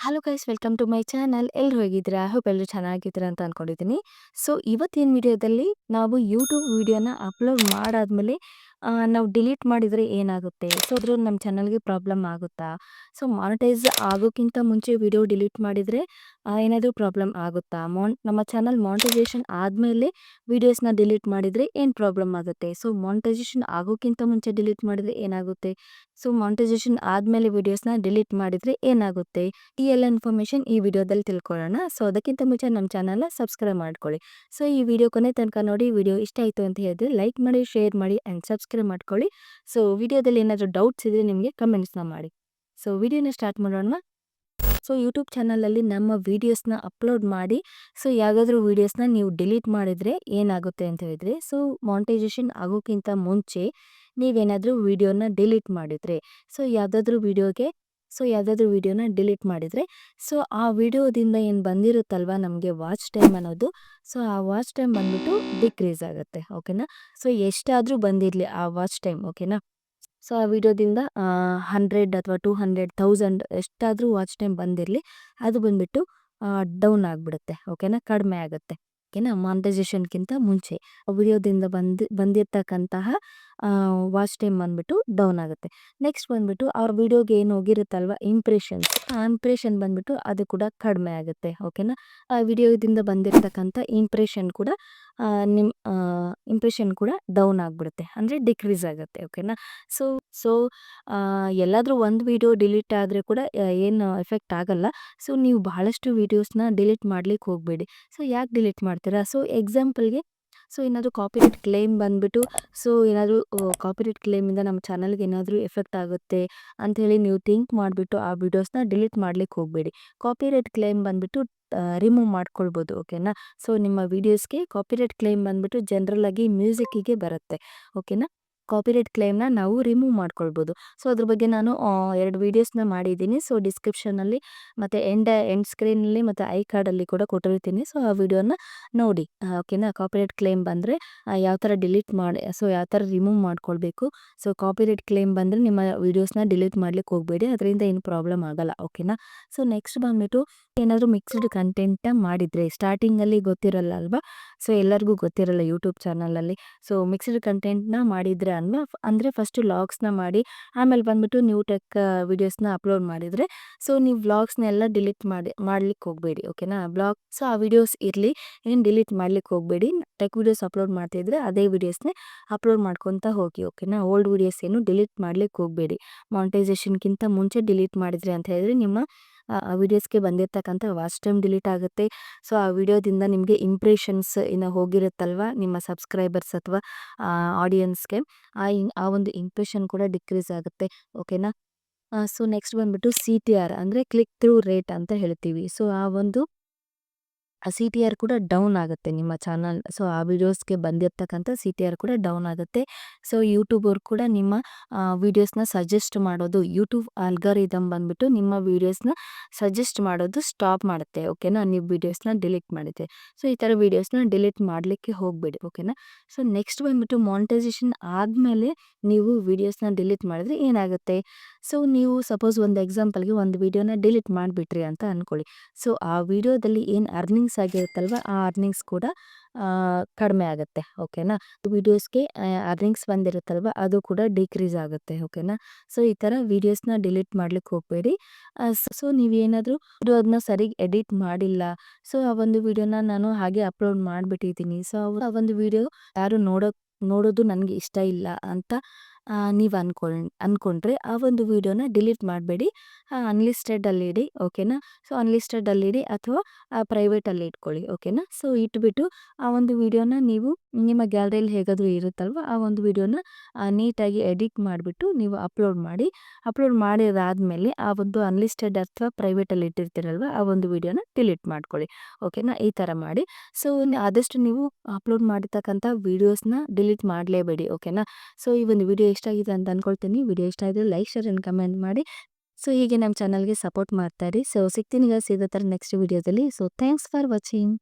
Hello guys welcome to my channel. ಎಲ್ಲರೂ ಹೇಗಿದ್ದೀರಾ? Hope ಎಲ್ಲರೂ ಚೆನ್ನಾಗಿದ್ದೀರಾ ಅಂತ ಅನ್ಕೊಂಡಿದ್ದೀನಿ. ಸೊ ಇವತ್ತಿನ ವಿಡಿಯೋದಲ್ಲಿ ನಾವು ಯೂಟ್ಯೂಬ್ ವಿಡಿಯೋನ ಅಪ್ಲೋಡ್ ಮಾಡಾದ್ಮೇಲೆ ನಾವು ಡಿಲೀಟ್ ಮಾಡಿದರೆ ಏನಾಗುತ್ತೆ? ಸೊ ಅದ್ರಲ್ಲಿ ನಮ್ಮ ಚಾನಲ್ಗೆ ಪ್ರಾಬ್ಲಮ್ ಆಗುತ್ತಾ? ಸೊ ಮಾನಿಟೈಸ್ ಆಗೋಕ್ಕಿಂತ ಮುಂಚೆ ವಿಡಿಯೋ ಡಿಲೀಟ್ ಮಾಡಿದರೆ ಏನಾದರೂ ಪ್ರಾಬ್ಲಮ್ ಆಗುತ್ತಾ? ನಮ್ಮ ಚಾನಲ್ ಮಾನಿಟೈಸೇಷನ್ ಆದಮೇಲೆ ವಿಡಿಯೋಸ್ನ ಡಿಲೀಟ್ ಮಾಡಿದರೆ ಏನು ಪ್ರಾಬ್ಲಮ್ ಆಗುತ್ತೆ? ಸೊ ಮಾನಿಟೈಸೇಷನ್ ಆಗೋಕ್ಕಿಂತ ಮುಂಚೆ ಡಿಲೀಟ್ ಮಾಡಿದರೆ ಏನಾಗುತ್ತೆ? ಸೊ ಮಾನಿಟೈಸೇಷನ್ ಆದಮೇಲೆ ವಿಡಿಯೋಸ್ನ ಡಿಲೀಟ್ ಮಾಡಿದರೆ ಏನಾಗುತ್ತೆ? ಈ ಎಲ್ಲ ಇನ್ಫಾರ್ಮೇಷನ್ ಈ ವಿಡಿಯೋದಲ್ಲಿ ತಿಳ್ಕೊಳ್ಳೋಣ. ಸೊ ಅದಕ್ಕಿಂತ ಮುಂಚೆ ನಮ್ಮ ಚಾನಲ್ನ ಸಬ್ಸ್ಕ್ರೈಬ್ ಮಾಡ್ಕೊಳ್ಳಿ. ಸೊ ಈ ವಿಡಿಯೋ ಕೊನೆ ತನಕ ನೋಡಿ. ವಿಡಿಯೋ ಇಷ್ಟ ಆಯಿತು ಅಂತ ಹೇಳಿದ್ರೆ ಲೈಕ್ ಮಾಡಿ, ಶೇರ್ ಮಾಡಿ ಆ್ಯಂಡ್ ಸಬ್ಸ್ಕ್ರೈಬ್ ಮಾಡ್ಕೊಳ್ಳಿ. ಸೊ ವಿಡಿಯೋದಲ್ಲಿ ಏನಾದರೂ ಡೌಟ್ಸ್ ಇದ್ದರೆ ನಿಮಗೆ ಕಮೆಂಟ್ಸ್ನ ಮಾಡಿ. ಸೊ ವಿಡಿಯೋನ ಸ್ಟಾರ್ಟ್ ಮಾಡೋಣ. ಸೊ ಯೂಟ್ಯೂಬ್ ಚಾನಲಲ್ಲಿ ನಮ್ಮ ವೀಡಿಯೋಸ್ನ ಅಪ್ಲೋಡ್ ಮಾಡಿ ಸೊ ಯಾವುದಾದ್ರೂ ವೀಡಿಯೋಸ್ನ ನೀವು ಡಿಲೀಟ್ ಮಾಡಿದರೆ ಏನಾಗುತ್ತೆ ಅಂತ ಹೇಳಿದರೆ, ಸೊ ಮಾನಿಟೈಸೇಷನ್ ಆಗೋಕ್ಕಿಂತ ಮುಂಚೆ ನೀವೇನಾದರೂ ವೀಡಿಯೋನ ಡಿಲೀಟ್ ಮಾಡಿದರೆ, ಸೊ ಯಾವುದಾದ್ರೂ ವೀಡಿಯೋನ ಡಿಲೀಟ್ ಮಾಡಿದರೆ, ಸೊ ಆ ವಿಡಿಯೋದಿಂದ ಏನು ಬಂದಿರುತ್ತಲ್ವ ನಮಗೆ ವಾಚ್ ಟೈಮ್ ಅನ್ನೋದು, ಸೊ ಆ ವಾಚ್ ಟೈಮ್ ಬಂದ್ಬಿಟ್ಟು ಡಿಕ್ರೀಸ್ ಆಗುತ್ತೆ. ಓಕೆನಾ? ಸೊ ಎಷ್ಟಾದರೂ ಬಂದಿರಲಿ ಆ ವಾಚ್ ಟೈಮ್. ಓಕೆನಾ? ಸೊ ಆ ವಿಡಿಯೋದಿಂದ 100 ಅಥವಾ 200, 1000 ಎಷ್ಟಾದರೂ ವಾಚ್ ಟೈಮ್ ಬಂದಿರಲಿ, ಅದು ಬಂದ್ಬಿಟ್ಟು ಡೌನ್ ಆಗಿಬಿಡುತ್ತೆ. ಓಕೆನಾ? ಕಡಿಮೆ ಆಗುತ್ತೆ. ಓಕೆನಾ? ಮಾನಿಟೈಸೇಷನ್ಗಿಂತ ಮುಂಚೆ ವಿಡಿಯೋದಿಂದ ಬಂದಿರ್ತಕ್ಕಂತಹ ವಾಚ್ ಟೈಮ್ ಬಂದ್ಬಿಟ್ಟು ಡೌನ್ ಆಗುತ್ತೆ. ನೆಕ್ಸ್ಟ್ ಬಂದ್ಬಿಟ್ಟು ಅವ್ರ ವಿಡಿಯೋಗೆ ಏನು ಹೋಗಿರುತ್ತಲ್ವ ಇಂಪ್ರೆಷನ್ಸ್, ಆ ಇಂಪ್ರೆಷನ್ ಬಂದ್ಬಿಟ್ಟು ಅದು ಕೂಡ ಕಡಿಮೆ ಆಗುತ್ತೆ. ಓಕೆನಾ? ಆ ವಿಡಿಯೋದಿಂದ ಬಂದಿರತಕ್ಕಂಥ ನಿಮ್ಮ ಇಂಪ್ರೆಷನ್ ಕೂಡ ಡೌನ್ ಆಗಿಬಿಡುತ್ತೆ, ಅಂದರೆ ಡಿಕ್ರೀಸ್ ಆಗುತ್ತೆ. ಓಕೆನಾ? ಸೊ ಸೊ ಎಲ್ಲಾದರೂ ಒಂದು ವಿಡಿಯೋ ಡಿಲೀಟ್ ಆದರೆ ಕೂಡ ಏನು ಎಫೆಕ್ಟ್ ಆಗಲ್ಲ. ಸೊ ನೀವು ಬಹಳಷ್ಟು ವೀಡಿಯೋಸ್ನ ಡಿಲೀಟ್ ಮಾಡ್ಲಿಕ್ಕೆ ಹೋಗಬೇಡಿ. ಸೊ ಯಾಕೆ ಡಿಲೀಟ್ ಮಾಡ್ತೀರಾ? ಸೊ ಎಕ್ಸಾಂಪಲ್ಗೆ, ಸೊ ಏನಾದರೂ ಕಾಪಿರೈಟ್ ಕ್ಲೇಮ್ ಬಂದ್ಬಿಟ್ಟು, ಸೊ ಏನಾದರೂ ಕಾಪಿರೈಟ್ ಕ್ಲೇಮಿಂದ ನಮ್ಮ ಚಾನಲ್ಗೆ ಏನಾದರೂ ಎಫೆಕ್ಟ್ ಆಗುತ್ತೆ ಅಂಥೇಳಿ ನೀವು ಥಿಂಕ್ ಮಾಡಿಬಿಟ್ಟು ಆ ವಿಡಿಯೋಸ್ನ ಡಿಲೀಟ್ ಮಾಡ್ಲಿಕ್ಕೆ ಹೋಗಬೇಡಿ. ಕಾಪಿರೈಟ್ ಕ್ಲೇಮ್ ಬಂದ್ಬಿಟ್ಟು ರಿಮೂವ್ ಮಾಡ್ಕೊಳ್ಬೋದು. ಓಕೆನಾ? ಸೊ ನಿಮ್ಮ ವೀಡಿಯೋಸ್ಗೆ ಕಾಪಿರೈಟ್ ಕ್ಲೇಮ್ ಬಂದ್ಬಿಟ್ಟು ಜನರಲ್ ಆಗಿ ಮ್ಯೂಸಿಕ್ಕಿಗೆ ಬರುತ್ತೆ. ಓಕೆನಾ? ಕಾಪಿರೈಟ್ ಕ್ಲೇಮ್ನ ನಾವು ರಿಮೂವ್ ಮಾಡ್ಕೊಳ್ಬೋದು. ಸೊ ಅದ್ರ ಬಗ್ಗೆ ನಾನು 2 ವೀಡಿಯೋಸ್ನ ಮಾಡಿದ್ದೀನಿ. ಸೊ ಡಿಸ್ಕ್ರಿಪ್ಷನಲ್ಲಿ ಮತ್ತು ಎಂಡ್ ಸ್ಕ್ರೀನಲ್ಲಿ ಮತ್ತು ಐ ಕಾರ್ಡಲ್ಲಿ ಕೂಡ ಕೊಟ್ಟಿರ್ತೀನಿ. ಸೊ ಆ ವಿಡಿಯೋನ ನೋಡಿ. ಓಕೆನಾ? ಕಾಪಿರೈಟ್ ಕ್ಲೇಮ್ ಬಂದರೆ ಯಾವ ಥರ ಡಿಲೀಟ್ ಮಾಡಿ, ಸೊ ಯಾವ ಥರ ರಿಮೂವ್ ಮಾಡ್ಕೊಳ್ಬೇಕು. ಸೊ ಕಾಪಿರೈಟ್ ಕ್ಲೇಮ್ ಬಂದರೆ ನಿಮ್ಮ ವೀಡಿಯೋಸ್ನ ಡಿಲೀಟ್ ಮಾಡ್ಲಿಕ್ಕೆ ಹೋಗಬೇಡಿ, ಅದರಿಂದ ಏನು ಪ್ರಾಬ್ಲಮ್ ಆಗಲ್ಲ. ಓಕೆನಾ? ಸೊ ನೆಕ್ಸ್ಟ್ ಬಂದ್ಬಿಟ್ಟು ಏನಾದರೂ ಮಿಕ್ಸ್ಡ್ ಕಂಟೆಂಟ್ನ ಮಾಡಿದರೆ ಸ್ಟಾರ್ಟಿಂಗಲ್ಲಿ ಗೊತ್ತಿರಲ್ಲ ಅಲ್ವಾ? ಸೊ ಎಲ್ಲರಿಗೂ ಗೊತ್ತಿರಲ್ಲ ಯೂಟ್ಯೂಬ್ ಚಾನಲಲ್ಲಿ. ಸೊ ಮಿಕ್ಸ್ಡ್ ಕಂಟೆಂಟ್ನ ಮಾಡಿದರೆ ಅಂದರೆ ಫಸ್ಟು ವ್ಲಾಗ್ಸ್ನ ಮಾಡಿ ಆಮೇಲೆ ಬಂದ್ಬಿಟ್ಟು ನ್ಯೂ ಟೆಕ್ ವೀಡಿಯೋಸ್ನ ಅಪ್ಲೋಡ್ ಮಾಡಿದರೆ, ಸೊ ನೀವು ವ್ಲಾಗ್ಸ್ನೆಲ್ಲ ಡಿಲೀಟ್ ಮಾಡ್ಲಿಕ್ಕೆ ಹೋಗಬೇಡಿ. ಓಕೆನಾ? ಸೊ ಆ ವಿಡಿಯೋಸ್ ಇರಲಿ, ಏನು ಡಿಲೀಟ್ ಮಾಡ್ಲಿಕ್ಕೆ ಹೋಗಬೇಡಿ. ಟೆಕ್ ವೀಡಿಯೋಸ್ ಅಪ್ಲೋಡ್ ಮಾಡ್ತಿದ್ರೆ ಅದೇ ವೀಡಿಯೋಸ್ನೇ ಅಪ್ಲೋಡ್ ಮಾಡ್ಕೊತಾ ಹೋಗಿ. ಓಕೆನಾ? ಓಲ್ಡ್ ವೀಡಿಯೋಸ್ ಏನು ಡಿಲೀಟ್ ಮಾಡ್ಲಿಕ್ಕೆ ಹೋಗಬೇಡಿ. ಮಾನಿಟೈಸೇಷನ್ಗಿಂತ ಮುಂಚೆ ಡಿಲೀಟ್ ಮಾಡಿದ್ರಿ ಅಂತ ಹೇಳಿದ್ರೆ ನಿಮ್ಮ ಆ ವಿಡಿಯೋಸ್ಗೆ ಬಂದಿರತಕ್ಕಂಥ ವಾಚ್ ಟೈಮ್ ಡಿಲೀಟ್ ಆಗುತ್ತೆ. ಸೊ ಆ ವಿಡಿಯೋದಿಂದ ನಿಮಗೆ ಇಂಪ್ರೆಷನ್ಸ್ ಇನ್ನು ಹೋಗಿರುತ್ತಲ್ವ ನಿಮ್ಮ ಸಬ್ಸ್ಕ್ರೈಬರ್ಸ್ ಅಥವಾ ಆಡಿಯನ್ಸ್ಗೆ, ಆ ಒಂದು ಇಂಪ್ರೆಷನ್ ಕೂಡ ಡಿಕ್ರೀಸ್ ಆಗುತ್ತೆ. ಓಕೆನಾ? ಸೊ ನೆಕ್ಸ್ಟ್ ಬಂದ್ಬಿಟ್ಟು CTR ಅಂದರೆ ಕ್ಲಿಕ್ ಥ್ರೂ ರೇಟ್ ಅಂತ ಹೇಳ್ತೀವಿ. ಸೊ ಆ ಒಂದು CTR ಕೂಡ ಡೌನ್ ಆಗುತ್ತೆ ನಿಮ್ಮ ಚಾನಲ್. ಸೊ ಆ ವಿಡಿಯೋಸ್ಗೆ ಬಂದಿರತಕ್ಕಂಥ CTR ಕೂಡ ಡೌನ್ ಆಗುತ್ತೆ. ಸೊ ಯೂಟ್ಯೂಬರ್ ಕೂಡ ನಿಮ್ಮ ವೀಡಿಯೋಸ್ನ ಸಜೆಸ್ಟ್ ಮಾಡೋದು, ಯೂಟ್ಯೂಬ್ ಆಲ್ಗಾರಿದಮ್ ಬಂದ್ಬಿಟ್ಟು ನಿಮ್ಮ ವೀಡಿಯೋಸ್ನ ಸಜೆಸ್ಟ್ ಮಾಡೋದು ಸ್ಟಾಪ್ ಮಾಡುತ್ತೆ. ಓಕೆನಾ? ನೀವು ವೀಡಿಯೋಸ್ನ ಡಿಲೀಟ್ ಮಾಡಿದೆ. ಸೊ ಈ ಥರ ವೀಡಿಯೋಸ್ನ ಡಿಲೀಟ್ ಮಾಡಲಿಕ್ಕೆ ಹೋಗಬೇಡಿ. ಓಕೆನಾ? ಸೊ ನೆಕ್ಸ್ಟ್ ಬಂದ್ಬಿಟ್ಟು ಮಾನಿಟೈಸೇಷನ್ ಆದಮೇಲೆ ನೀವು ವೀಡಿಯೋಸ್ನ ಡಿಲೀಟ್ ಮಾಡಿದ್ರೆ ಏನಾಗುತ್ತೆ? ಸೊ ನೀವು ಸಪೋಸ್ ಒಂದು ಎಕ್ಸಾಂಪಲ್ಗೆ ಒಂದು ವೀಡಿಯೋನ ಡಿಲೀಟ್ ಮಾಡಿಬಿಟ್ರಿ ಅಂತ ಅಂದ್ಕೊಳ್ಳಿ. ಸೊ ಆ ವಿಡಿಯೋದಲ್ಲಿ ಏನು ಅರ್ನಿಂಗ್ಸ್ ಆಗಿರುತ್ತಲ್ವ ಆ ಅರ್ನಿಂಗ್ಸ್ ಕೂಡ ಕಡಿಮೆ ಆಗುತ್ತೆ. ಓಕೆನಾ? ವಿಡಿಯೋಸ್ಗೆ ಅರ್ನಿಂಗ್ಸ್ ಬಂದಿರುತ್ತಲ್ವ ಅದು ಕೂಡ ಡಿಕ್ರೀಸ್ ಆಗುತ್ತೆ. ಓಕೆನಾ? ಸೊ ಈ ಥರ ವೀಡಿಯೋಸ್ನ ಡಿಲೀಟ್ ಮಾಡ್ಲಿಕ್ಕೆ ಹೋಗಬೇಡಿ. ಸೊ ನೀವೇನಾದರೂ ಅದನ್ನ ಸರಿಗೆ ಎಡಿಟ್ ಮಾಡಿಲ್ಲ, ಸೊ ಆ ಒಂದು ವಿಡಿಯೋನ ನಾನು ಹಾಗೆ ಅಪ್ಲೋಡ್ ಮಾಡಿಬಿಟ್ಟಿದ್ದೀನಿ, ಸೊ ಆ ಒಂದು ವಿಡಿಯೋ ಯಾರು ನೋಡೋದು ನನಗೆ ಇಷ್ಟ ಇಲ್ಲ ಅಂತ ನೀವು ಅಂದ್ಕೊಂಡ್ರೆ ಆ ಒಂದು ವಿಡಿಯೋನ ಡಿಲೀಟ್ ಮಾಡಬೇಡಿ. ಅನ್ಲಿಸ್ಟೆಡಲ್ಲಿ ಇಡಿ. ಓಕೆನಾ? ಸೊ ಅನ್ಲಿಸ್ಟೆಡಲ್ಲಿ ಇಡಿ ಅಥವಾ ಪ್ರೈವೇಟಲ್ಲಿ ಇಟ್ಕೊಳ್ಳಿ. ಓಕೆನಾ? ಸೊ ಇಟ್ಬಿಟ್ಟು ಆ ಒಂದು ವಿಡಿಯೋನ ನೀವು ನಿಮ್ಮ ಗ್ಯಾಲರಿಯಲ್ಲಿ ಹೇಗಾದರೂ ಇರುತ್ತಲ್ವ ಆ ಒಂದು ವಿಡಿಯೋನ ನೀಟಾಗಿ ಎಡಿಟ್ ಮಾಡಿಬಿಟ್ಟು ನೀವು ಅಪ್ಲೋಡ್ ಮಾಡಿದಾದ್ಮೇಲೆ ಆ ಒಂದು ಅನ್ಲಿಸ್ಟೆಡ್ ಅಥವಾ ಪ್ರೈವೇಟಲ್ಲಿ ಇಟ್ಟಿರ್ತೀರಲ್ವ ಆ ಒಂದು ವಿಡಿಯೋನ ಡಿಲೀಟ್ ಮಾಡ್ಕೊಳ್ಳಿ. ಓಕೆನಾ? ಈ ಥರ ಮಾಡಿ. ಸೊ ಆದಷ್ಟು ನೀವು ಅಪ್ಲೋಡ್ ಮಾಡಿರ್ತಕ್ಕಂಥ ವೀಡಿಯೋಸ್ನ ಡಿಲೀಟ್ ಮಾಡಲೇಬೇಡಿ. ಓಕೆನಾ? ಸೊ ಈ ಒಂದು ವಿಡಿಯೋ ಇಷ್ಟ ಆಗಿದೆ ಅಂತ ಅಂದ್ಕೊಳ್ತೀನಿ. ವಿಡಿಯೋ ಇಷ್ಟ ಆಗಿದ್ರೆ ಲೈಕ್, ಶೇರ್ ಆ್ಯಂಡ್ ಕಮೆಂಟ್ ಮಾಡಿ. ಸೊ ಹೀಗೆ ನಮ್ಮ ಚಾನಲ್ಗೆ ಸಪೋರ್ಟ್ ಮಾಡ್ತಾ ಇರಿ. ಸೊ ಸಿಗ್ತೀನಿ ಗೈಸ್ ಇದೇ ಥರ ನೆಕ್ಸ್ಟ್ ವಿಡಿಯೋದಲ್ಲಿ. So thanks for watching.